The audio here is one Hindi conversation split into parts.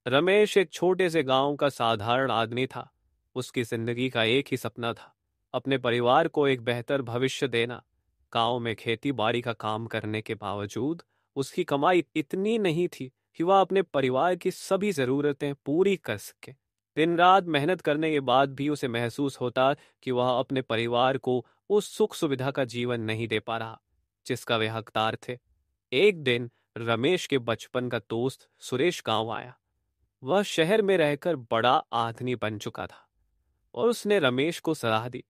रमेश एक छोटे से गांव का साधारण आदमी था। उसकी जिंदगी का एक ही सपना था, अपने परिवार को एक बेहतर भविष्य देना। गांव में खेती बाड़ी का काम करने के बावजूद उसकी कमाई इतनी नहीं थी कि वह अपने परिवार की सभी जरूरतें पूरी कर सके। दिन रात मेहनत करने के बाद भी उसे महसूस होता कि वह अपने परिवार को उस सुख सुविधा का जीवन नहीं दे पा रहा जिसका वे हकदार थे। एक दिन रमेश के बचपन का दोस्त सुरेश गांव आया। वह शहर में रहकर बड़ा आदमी बन चुका था और उसने रमेश को सलाह दी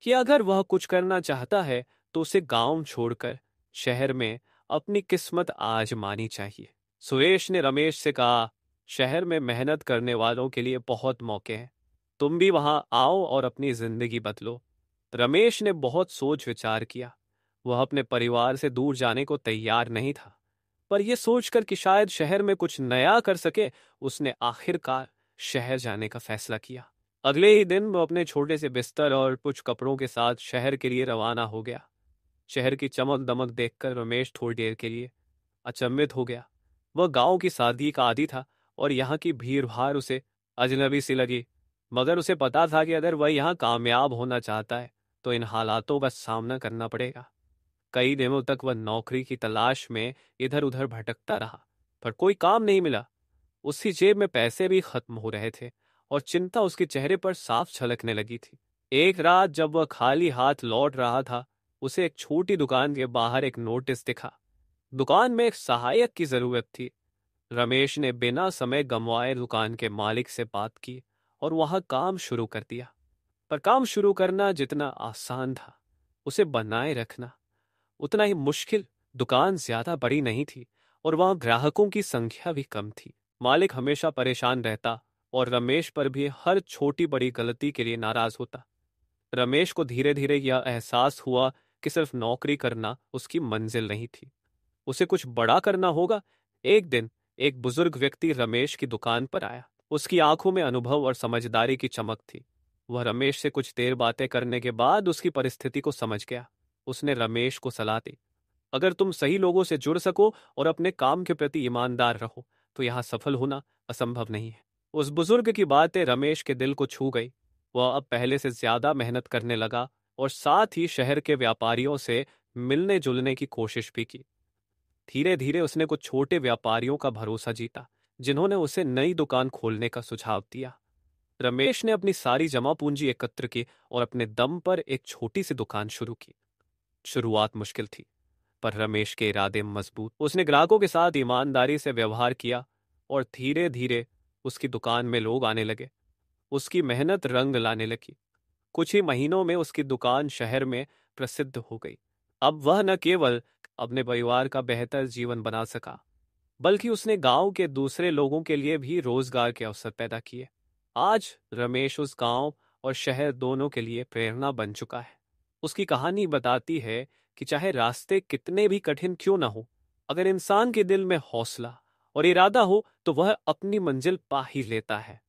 कि अगर वह कुछ करना चाहता है तो उसे गांव छोड़कर शहर में अपनी किस्मत आजमानी चाहिए। सुरेश ने रमेश से कहा, शहर में मेहनत करने वालों के लिए बहुत मौके हैं, तुम भी वहां आओ और अपनी जिंदगी बदलो। रमेश ने बहुत सोच विचार किया। वह अपने परिवार से दूर जाने को तैयार नहीं था, पर यह सोचकर कि शायद शहर में कुछ नया कर सके, उसने आखिरकार शहर जाने का फैसला किया। अगले ही दिन वो अपने छोटे से बिस्तर और कुछ कपड़ों के साथ शहर के लिए रवाना हो गया। शहर की चमक दमक देखकर रमेश थोड़ी देर के लिए अचंभित हो गया। वह गांव की सादगी का आदी था और यहाँ की भीड़ भाड़ उसे अजनबी सी लगी। मगर उसे पता था कि अगर वह यहाँ कामयाब होना चाहता है तो इन हालातों का सामना करना पड़ेगा। कई दिनों तक वह नौकरी की तलाश में इधर उधर भटकता रहा, पर कोई काम नहीं मिला। उसकी जेब में पैसे भी खत्म हो रहे थे और चिंता उसके चेहरे पर साफ झलकने लगी थी। एक रात जब वह खाली हाथ लौट रहा था, उसे एक छोटी दुकान के बाहर एक नोटिस दिखा। दुकान में एक सहायक की जरूरत थी। रमेश ने बिना समय गंवाए दुकान के मालिक से बात की और वहां काम शुरू कर दिया। पर काम शुरू करना जितना आसान था, उसे बनाए रखना उतना ही मुश्किल। दुकान ज्यादा बड़ी नहीं थी और वहां ग्राहकों की संख्या भी कम थी। मालिक हमेशा परेशान रहता और रमेश पर भी हर छोटी बड़ी गलती के लिए नाराज होता। रमेश को धीरे धीरे यह एहसास हुआ कि सिर्फ नौकरी करना उसकी मंजिल नहीं थी, उसे कुछ बड़ा करना होगा। एक दिन एक बुजुर्ग व्यक्ति रमेश की दुकान पर आया। उसकी आंखों में अनुभव और समझदारी की चमक थी। वह रमेश से कुछ देर बातें करने के बाद उसकी परिस्थिति को समझ गया। उसने रमेश को सलाह दी, अगर तुम सही लोगों से जुड़ सको और अपने काम के प्रति ईमानदार रहो तो यहाँ सफल होना असंभव नहीं है। उस बुजुर्ग की बातें रमेश के दिल को छू गई। वह अब पहले से ज्यादा मेहनत करने लगा और साथ ही शहर के व्यापारियों से मिलने जुलने की कोशिश भी की। धीरे धीरे उसने कुछ छोटे व्यापारियों का भरोसा जीता, जिन्होंने उसे नई दुकान खोलने का सुझाव दिया। रमेश ने अपनी सारी जमा पूंजी एकत्र की और अपने दम पर एक छोटी सी दुकान शुरू की। शुरुआत मुश्किल थी, पर रमेश के इरादे मजबूत। उसने ग्राहकों के साथ ईमानदारी से व्यवहार किया और धीरे धीरे उसकी दुकान में लोग आने लगे। उसकी मेहनत रंग लाने लगी। कुछ ही महीनों में उसकी दुकान शहर में प्रसिद्ध हो गई। अब वह न केवल अपने परिवार का बेहतर जीवन बना सका, बल्कि उसने गांव के दूसरे लोगों के लिए भी रोजगार के अवसर पैदा किए। आज रमेश उस गांव और शहर दोनों के लिए प्रेरणा बन चुका है। उसकी कहानी बताती है कि चाहे रास्ते कितने भी कठिन क्यों ना हो, अगर इंसान के दिल में हौसला और इरादा हो तो वह अपनी मंजिल पा ही लेता है।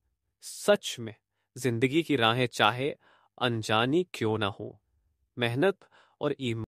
सच में जिंदगी की राहें चाहे अनजानी क्यों ना हो, मेहनत और ईमान